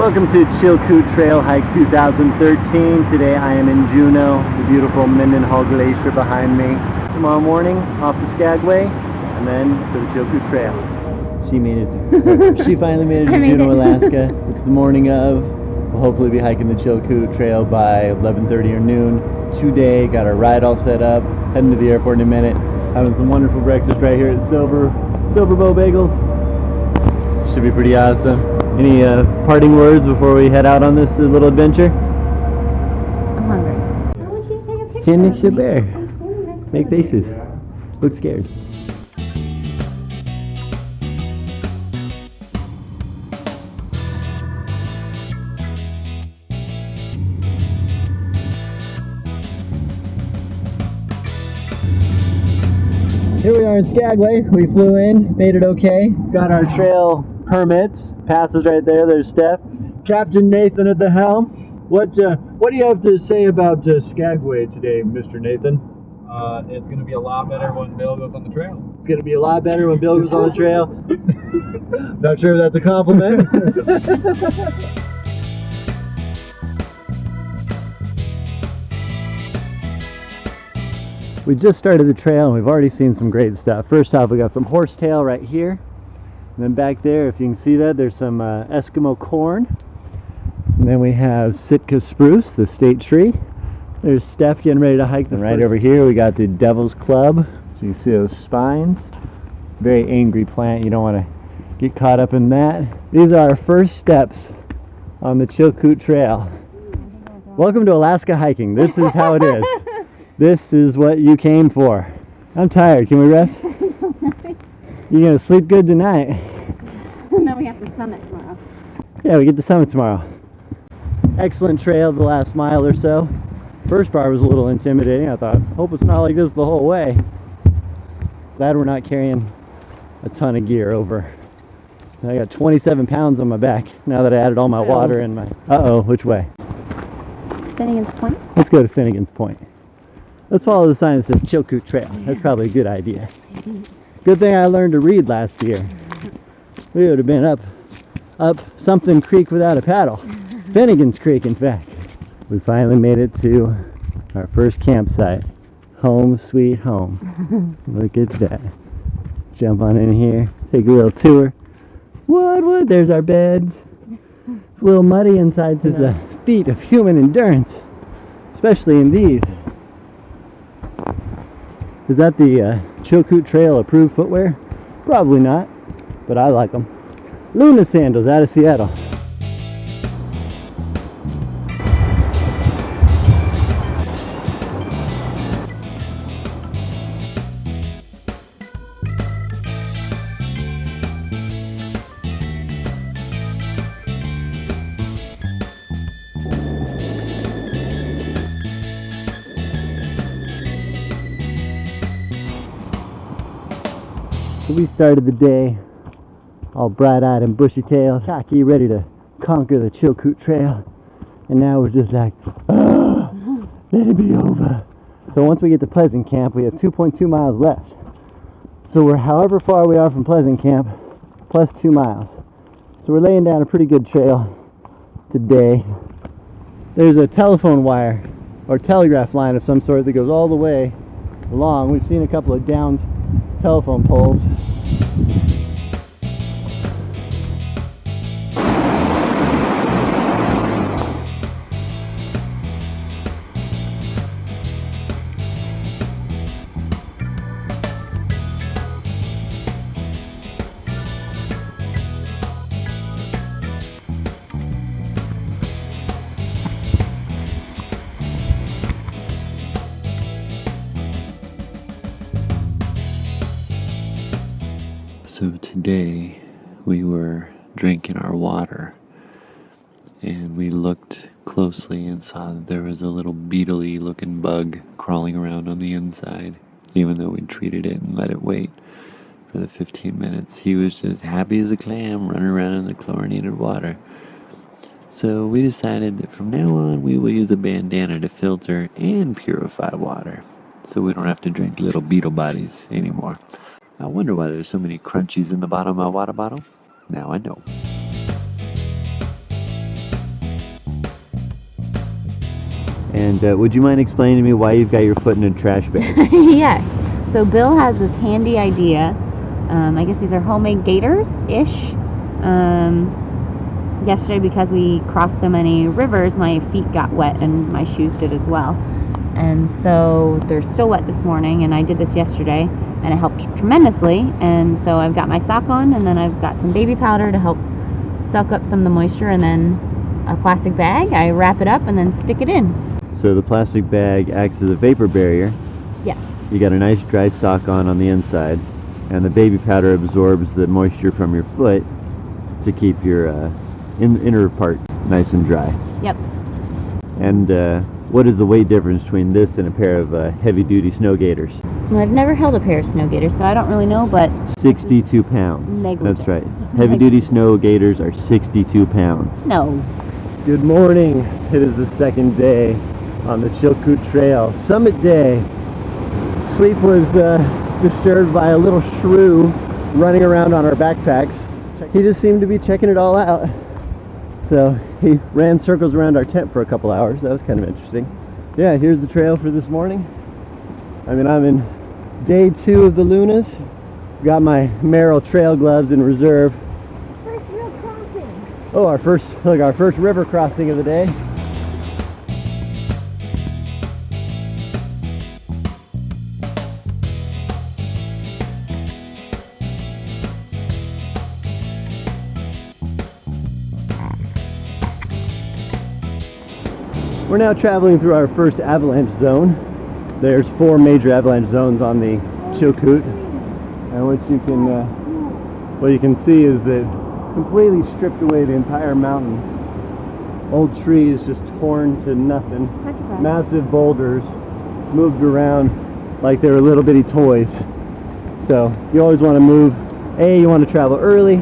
Welcome to Chilkoot Trail Hike 2013. Today I am in Juneau, the beautiful Mendenhall Glacier behind me. Tomorrow morning off to Skagway and then to the Chilkoot Trail. She made it. She finally made it to Juneau, Alaska. It's the morning of. We'll hopefully be hiking the Chilkoot Trail by 11:30 or noon today. Got our ride all set up. Heading to the airport in a minute. Having some wonderful breakfast right here at Silver Bow Bagels. Should be pretty awesome. Any parting words before we head out on this little adventure? I'm hungry. I want you to take a picture. Can't mix your bear. Make faces. Look scared. Here we are in Skagway. We flew in, made it okay. Got our trail permits. Passes right there. There's Steph. Captain Nathan at the helm. What do you have to say about Skagway today, Mr. Nathan? It's going to be a lot better when Bill goes on the trail. It's going to be a lot better when Bill goes on the trail. Not sure if that's a compliment. We just started the trail and we've already seen some great stuff. First off, we got some horsetail right here. And then back there, if you can see that, there's some Eskimo corn. And then we have Sitka spruce, the state tree. There's Steph getting ready to hike. And right over here, we got the Devil's Club. So you can see those spines. Very angry plant. You don't want to get caught up in that. These are our first steps on the Chilkoot Trail. Welcome to Alaska hiking. This is how it is. This is what you came for. I'm tired. Can we rest? You gonna sleep good tonight? No, we have to summit tomorrow. Yeah, we get to summit tomorrow. Excellent trail the last mile or so. First part was a little intimidating. I thought, hope it's not like this the whole way. Glad we're not carrying a ton of gear over. I got 27 pounds on my back now that I added all my water and my... Uh-oh, which way? Finnegan's Point? Let's go to Finnegan's Point. Let's follow the sign that says Chilkoot Trail. That's probably a good idea. Good thing I learned to read last year. We would have been up something creek without a paddle. Finnegan's Creek, in fact. We finally made it to our first campsite. Home sweet home. Look at that. Jump on in here, take a little tour. What? There's our beds. It's a little muddy inside to the feat of human endurance, especially in these. Is that the Chilkoot Trail approved footwear? Probably not, but I like them. Luna sandals out of Seattle. So we started the day all bright-eyed and bushy-tailed, cocky, ready to conquer the Chilkoot Trail. And now we're just like, let it be over. So once we get to Pleasant Camp, we have 2.2 miles left. So we're however far we are from Pleasant Camp, plus 2 miles. So we're laying down a pretty good trail today. There's a telephone wire or telegraph line of some sort that goes all the way along. We've seen a couple of downed telephone poles. So today we were drinking our water and we looked closely and saw that there was a little beetle-y looking bug crawling around on the inside. Even though we treated it and let it wait for the 15 minutes, he was just happy as a clam running around in the chlorinated water. So we decided that from now on we will use a bandana to filter and purify water, so we don't have to drink little beetle bodies anymore. I wonder why there's so many crunchies in the bottom of my water bottle. Now I know. And would you mind explaining to me why you've got your foot in a trash bag? Yes. So Bill has this handy idea. I guess these are homemade gaiters-ish. Yesterday, because we crossed so many rivers, my feet got wet and my shoes did as well. And so they're still wet this morning, and I did this yesterday, and it helped tremendously. And so I've got my sock on, and then I've got some baby powder to help soak up some of the moisture, and then a plastic bag. I wrap it up and then stick it in. So the plastic bag acts as a vapor barrier. Yes. You got a nice dry sock on the inside, and the baby powder absorbs the moisture from your foot to keep your inner part nice and dry. Yep. And what is the weight difference between this and a pair of heavy-duty snow gaiters? Well, I've never held a pair of snow gaiters, so I don't really know, but 62 pounds. Negligent. That's right. Heavy-duty snow gaiters are 62 pounds. no. Good morning. It is the second day on the Chilkoot Trail. Summit day. Sleep was disturbed by a little shrew running around on our backpacks. He just seemed to be checking it all out. So he ran circles around our tent for a couple hours. That was kind of interesting. Yeah, here's the trail for this morning. I mean, I'm in day 2 of the Lunas. Got my Merrill trail gloves in reserve. First real crossing. Oh, our first river crossing of the day. We're now traveling through our first avalanche zone. There's 4 major avalanche zones on the Chilkoot, and what you can see is that completely stripped away the entire mountain. Old trees just torn to nothing. Massive boulders moved around like they were little bitty toys. So you always want to move. You want to travel early,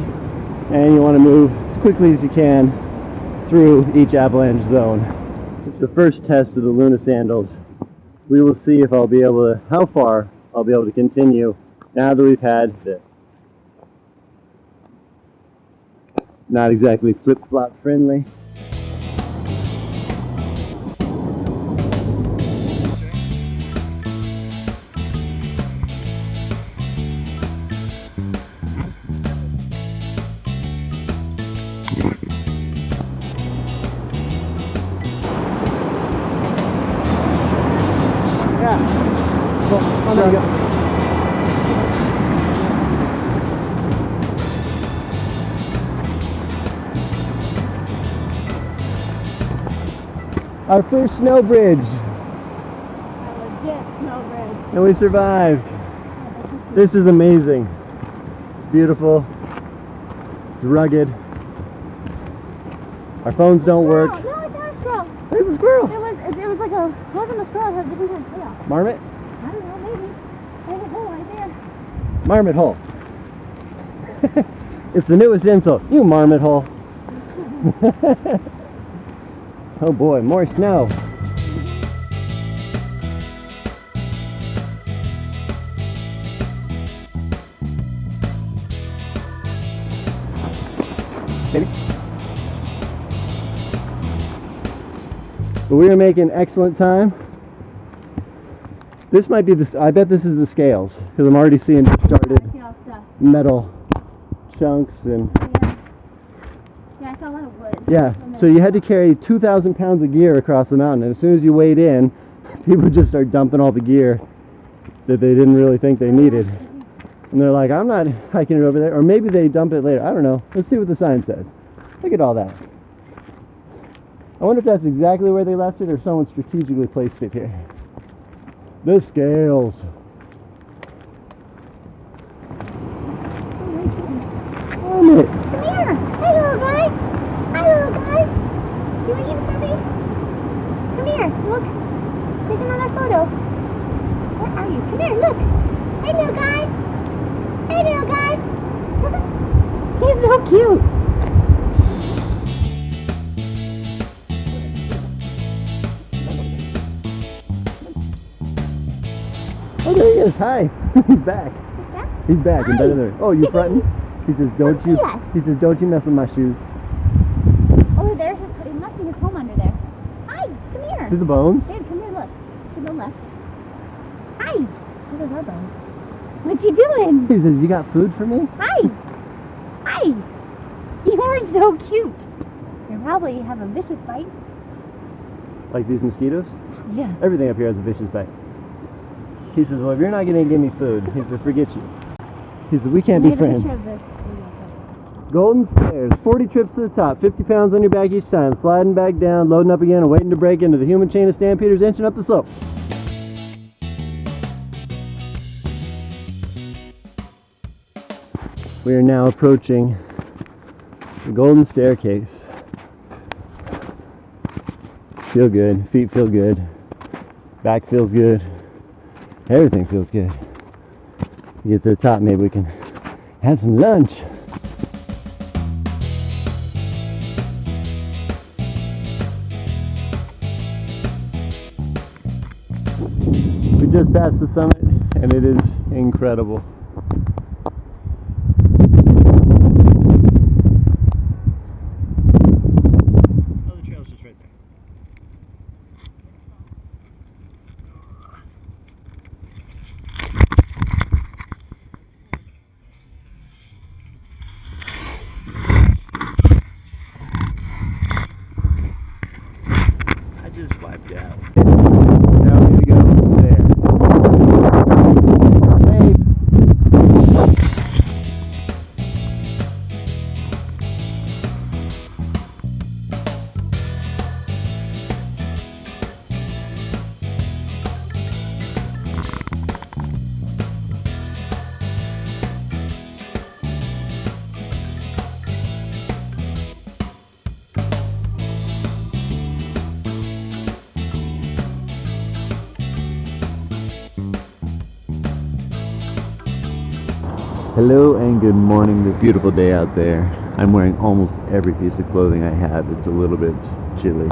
and you want to move as quickly as you can through each avalanche zone. The first test of the Luna sandals. We will see if how far I'll be able to continue now that we've had this. Not exactly flip-flop friendly. Oh, there you go. Our first snow bridge. A legit snow bridge. And we survived. This is amazing. It's beautiful. It's rugged. Our phones don't work. No, it's not a squirrel. There's a squirrel. It was like it wasn't a squirrel, it had a different kind of tail. Marmot? I don't know, maybe. There's a hole right there. Marmot hole. It's the newest insult. You marmot hole. Oh boy, more snow. Maybe. But we are making excellent time. This might be I bet this is the scales, because I'm already seeing discarded metal chunks and. Yeah, I saw a lot of wood. Yeah, so you had to carry 2,000 pounds of gear across the mountain, and as soon as you weighed in, people just start dumping all the gear that they didn't really think they needed. And they're like, I'm not hiking it over there, or maybe they dump it later. I don't know. Let's see what the sign says. Look at all that. I wonder if that's exactly where they left it, or someone strategically placed it here. The scales. Damn it. Come here! Hey, little guy! Hi, little guy! You want to eat something? Come here, look! Take another photo. Where are you? Come here, look! Hey, little guy! Hey, little guy! He's so cute! Oh, there he is. Hi. He's back. He's back. And better there. Oh, you fronting? He says, don't you? He says, don't you mess with my shoes. Oh, there's just putting nothing his home under there. Hi, come here. See the bones? Dad, come here, look. To the left. Hi! Look at our bones. What you doing? He says, you got food for me? Hi! Hi! You are so cute. You probably have a vicious bite. Like these mosquitoes? Yeah. Everything up here has a vicious bite. He says, well, if you're not going to give me food, he says, forget you. He says, we can't be friends. Golden Stairs, 40 trips to the top, 50 pounds on your back each time, sliding back down, loading up again, and waiting to break into the human chain of stampeders inching up the slope. We are now approaching the Golden Staircase. Feel good, feet feel good, back feels good, everything feels good. Get to the top, maybe we can have some lunch. We just passed the summit and it is incredible. Oh, the trail's just right there. I just wiped out. Now we need to go there. Hey. Hello and good morning. This beautiful day out there. I'm wearing almost every piece of clothing I have. It's a little bit chilly.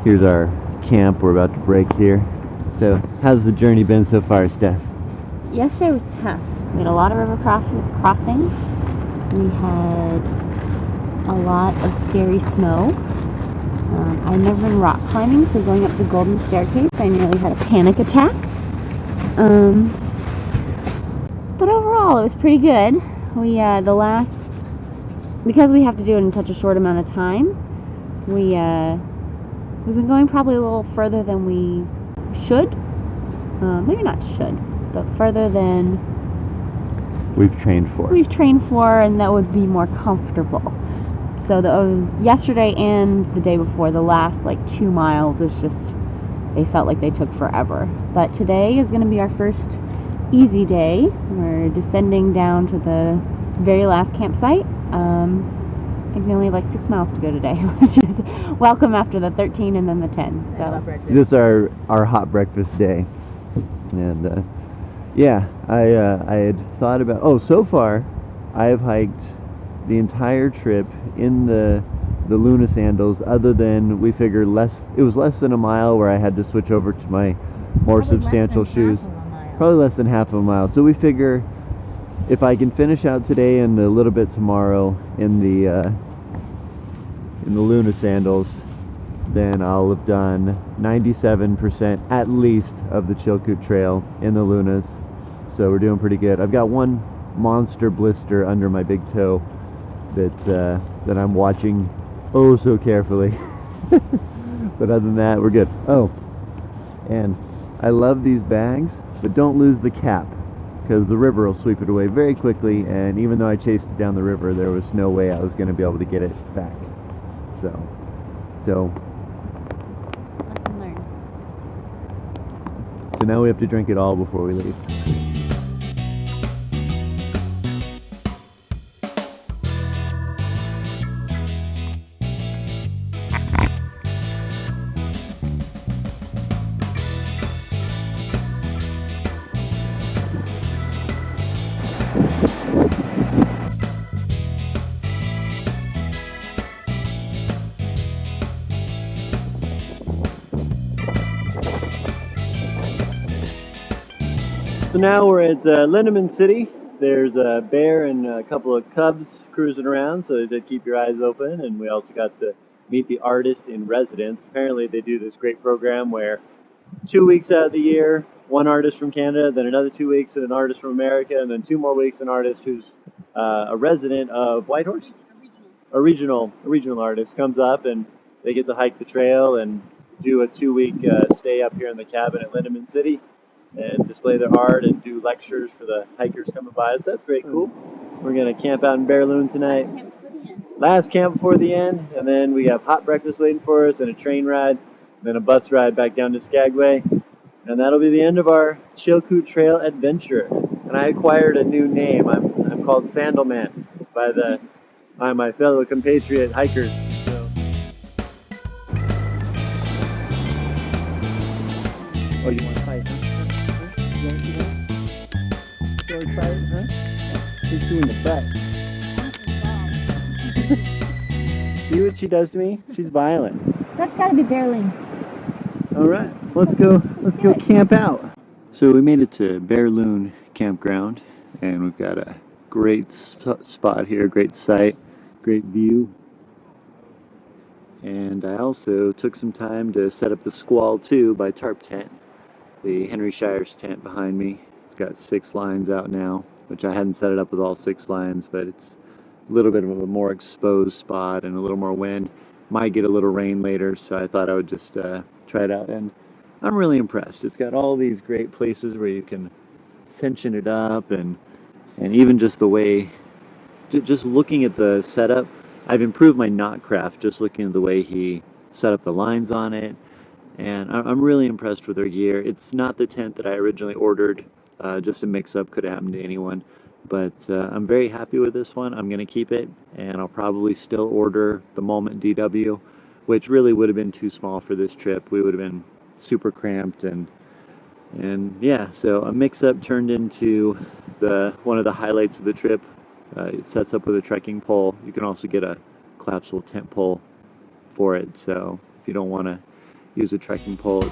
Here's our camp. We're about to break here. So, how's the journey been so far, Steph? Yesterday was tough. We had a lot of river crossings. We had a lot of scary snow. I've never been rock climbing, so going up the Golden Staircase, I nearly had a panic attack. But overall, it was pretty good. We, because we have to do it in such a short amount of time, we've been going probably a little further than we should. Maybe not should, but further than We've trained for. And that would be more comfortable. So yesterday and the day before, the last like 2 miles was just, they felt like they took forever. But today is going to be our first easy day. We're descending down to the very last campsite. I think we only have like 6 miles to go today, which is welcome after the 13 and then the 10. So This is our hot breakfast day. And yeah, I had thought about, so far I have hiked the entire trip in the Luna sandals, other than we figured it was less than a mile where I had to switch over to my more substantial shoes. Probably less than half of a mile. So we figure if I can finish out today and a little bit tomorrow in the Luna sandals, then I'll have done 97% at least of the Chilkoot Trail in the Lunas. So we're doing pretty good. I've got one monster blister under my big toe that I'm watching so carefully. But other than that, we're good. And I love these bags, but don't lose the cap, because the river will sweep it away very quickly, and even though I chased it down the river, there was no way I was going to be able to get it back. So lesson learned. So now we have to drink it all before we leave. So now we're at Lindeman City. There's a bear and a couple of cubs cruising around, so they said keep your eyes open. And we also got to meet the artist in residence. Apparently they do this great program where 2 weeks out of the year, one artist from Canada, then another 2 weeks and an artist from America, and then 2 more weeks an artist who's a resident of Whitehorse. A regional artist comes up and they get to hike the trail and do a 2 week stay up here in the cabin at Lindeman City and display their art and do lectures for the hikers coming by. So that's very cool. We're gonna camp out in Bear Loon tonight. Last camp before the end, and then we have hot breakfast waiting for us and a train ride, then a bus ride back down to Skagway. And that'll be the end of our Chilkoot Trail adventure. And I acquired a new name. I'm called Sandal Man by my fellow compatriot hikers. So. Oh, you want to fight, huh? You want to fight, huh? She's doing the butt. See what she does to me? She's violent. That's gotta be Bear Loon. All right, let's go camp out. So we made it to Bear Loon campground, and we've got a great spot here, great site, great view. And I also took some time to set up the Squall 2 by Tarp Tent, the Henry Shire's tent behind me. It's got 6 lines out now, which I hadn't set it up with all 6 lines, but it's a little bit of a more exposed spot and a little more wind. Might get a little rain later, so I thought I would just try it out, and I'm really impressed. It's got all these great places where you can tension it up, and even just the way, just looking at the setup, I've improved my knot craft just looking at the way he set up the lines on it, and I'm really impressed with their gear. It's not the tent that I originally ordered, just a mix-up, could have happened to anyone. But I'm very happy with this one. I'm going to keep it, and I'll probably still order the Moment DW, which really would have been too small for this trip. We would have been super cramped, and yeah, so a mix-up turned into one of the highlights of the trip. It sets up with a trekking pole. You can also get a collapsible tent pole for it, so if you don't want to use a trekking pole,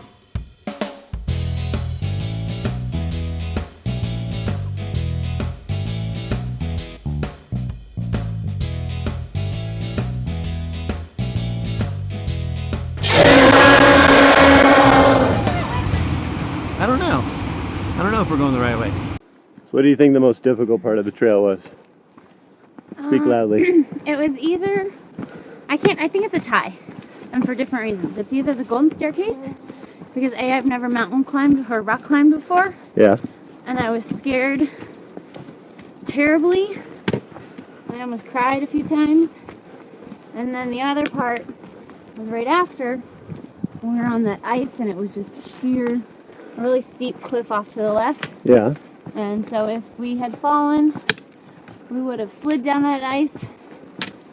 I don't know if we're going the right way. So what do you think the most difficult part of the trail was? Speak loudly. It was either, I think it's a tie, and for different reasons. It's either the Golden Staircase, because A, I've never mountain climbed or rock climbed before. Yeah. And I was scared terribly. I almost cried a few times. And then the other part was right after, when we were on that ice, and it was just sheer, a really steep cliff off to the left. Yeah. And so if we had fallen, we would have slid down that ice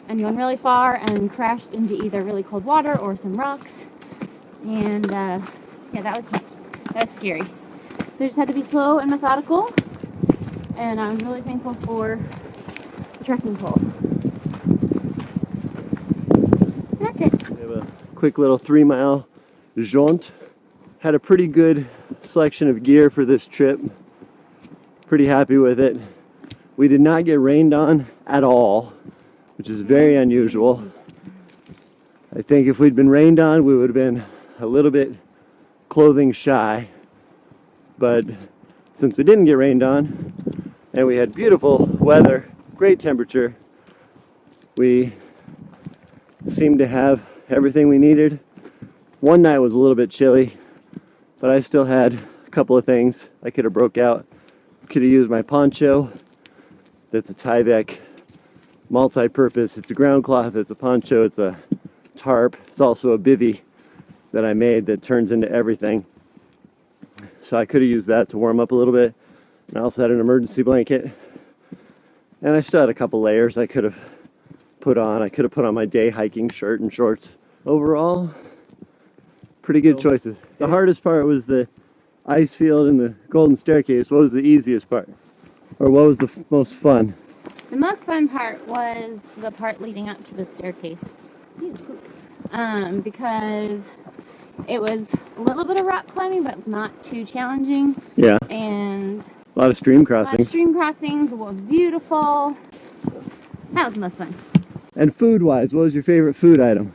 and gone really far and crashed into either really cold water or some rocks. And yeah, that was scary. So we just had to be slow and methodical. And I'm really thankful for the trekking pole. And that's it. We have a quick little 3-mile jaunt. Had a pretty good selection of gear for this trip. Pretty happy with it. We did not get rained on at all, which is very unusual. I think if we'd been rained on, we would have been a little bit clothing shy. But since we didn't get rained on, and we had beautiful weather, great temperature, we seemed to have everything we needed. One night was a little bit chilly, but I still had a couple of things I could have broke out. Could have used my poncho. That's a Tyvek multi-purpose. It's a ground cloth, it's a poncho, it's a tarp. It's also a bivvy that I made that turns into everything. So I could have used that to warm up a little bit. And I also had an emergency blanket. And I still had a couple layers I could have put on. I could have put on my day hiking shirt and shorts. Overall, pretty good choices. The hardest part was the ice field and the Golden Staircase. What was the easiest part? Or what was the most fun? The most fun part was the part leading up to the staircase. Because it was a little bit of rock climbing, but not too challenging. Yeah. And a lot of stream crossings. The was beautiful. That was the most fun. And food-wise, what was your favorite food item?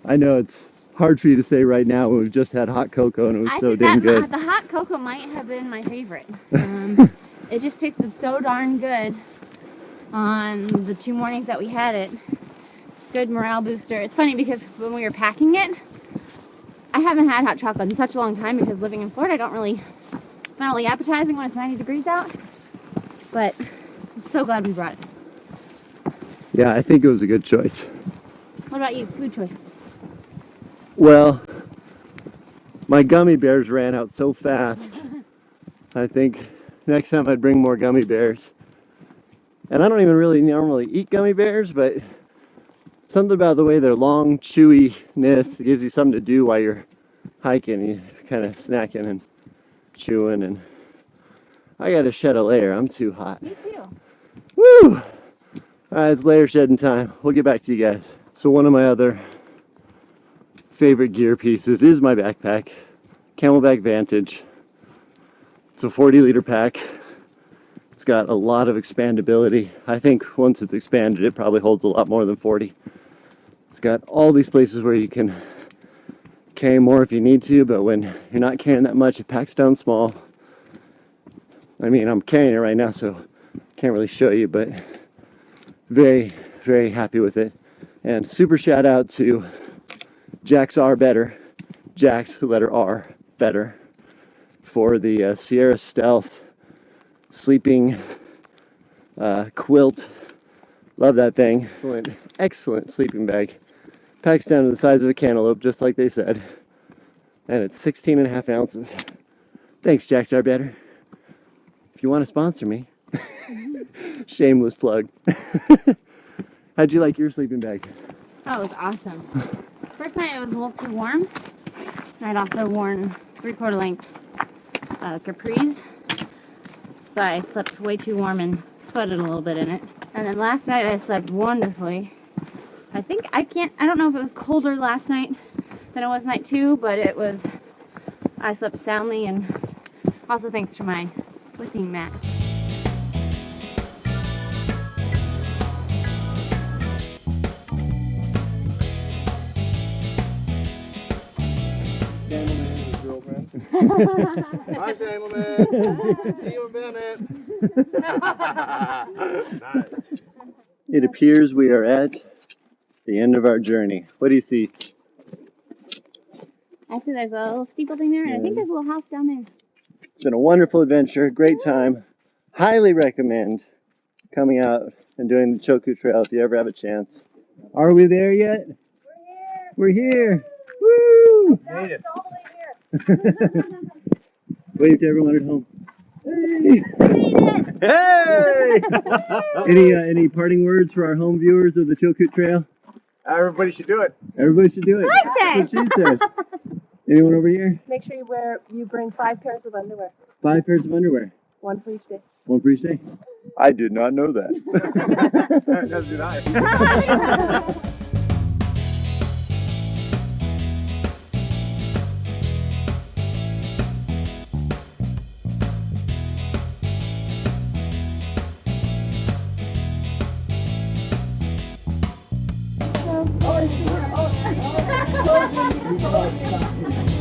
I know it's hard for you to say right now when we've just had hot cocoa and it was so damn good. The hot cocoa might have been my favorite. It just tasted so darn good on the 2 mornings that we had it. Good morale booster. It's funny because when we were packing it, I haven't had hot chocolate in such a long time because living in Florida, it's not really appetizing when it's 90 degrees out. But I'm so glad we brought it. Yeah, I think it was a good choice. What about you? Food choice? Well, my gummy bears ran out so fast. I think next time I'd bring more gummy bears. And I don't even really normally eat gummy bears, but something about the way they're long, chewiness, it gives you something to do while you're hiking. You kind of snacking and chewing, and I gotta shed a layer. I'm too hot. Me too. Woo! Alright, it's layer shedding time. We'll get back to you guys. So one of my other favorite gear pieces is my backpack. Camelback Vantage. It's a 40-liter pack. It's got a lot of expandability. I think once it's expanded, it probably holds a lot more than 40. It's got all these places where you can carry more if you need to, but when you're not carrying that much, it packs down small. I mean, I'm carrying it right now, so can't really show you, but very, very happy with it. And super shout out to Jack's R Better, Jack's letter R Better, for the Sierra Stealth sleeping quilt. Love that thing. Excellent, excellent sleeping bag. Packs down to the size of a cantaloupe, just like they said. And it's 16.5 ounces. Thanks, Jack's R Better. If you want to sponsor me. Shameless plug. How'd you like your sleeping bag? That was awesome. First night it was a little too warm. I'd also worn 3/4 length capris. So I slept way too warm and sweated a little bit in it. And then last night I slept wonderfully. I don't know if it was colder last night than it was night 2, but I slept soundly, and also thanks to my sleeping mat. Hi, Salmon. See you in a minute. Nice. It appears we are at the end of our journey. What do you see? I see there's a little ski building there, and I think there's a little house down there. It's been a wonderful adventure, great time. Highly recommend coming out and doing the Chilkoot Trail if you ever have a chance. Are we there yet? We're here. Woo! Made it. Wave to everyone at home. Hey! Hey! Any parting words for our home viewers of the Chilkoot Trail? Everybody should do it. Everybody should do it. What That's what she said. Anyone over here? Make sure you bring 5 pairs of underwear. 5 pairs of underwear. 1 for each day. 1 for each day. I did not know that. As did I. Oh,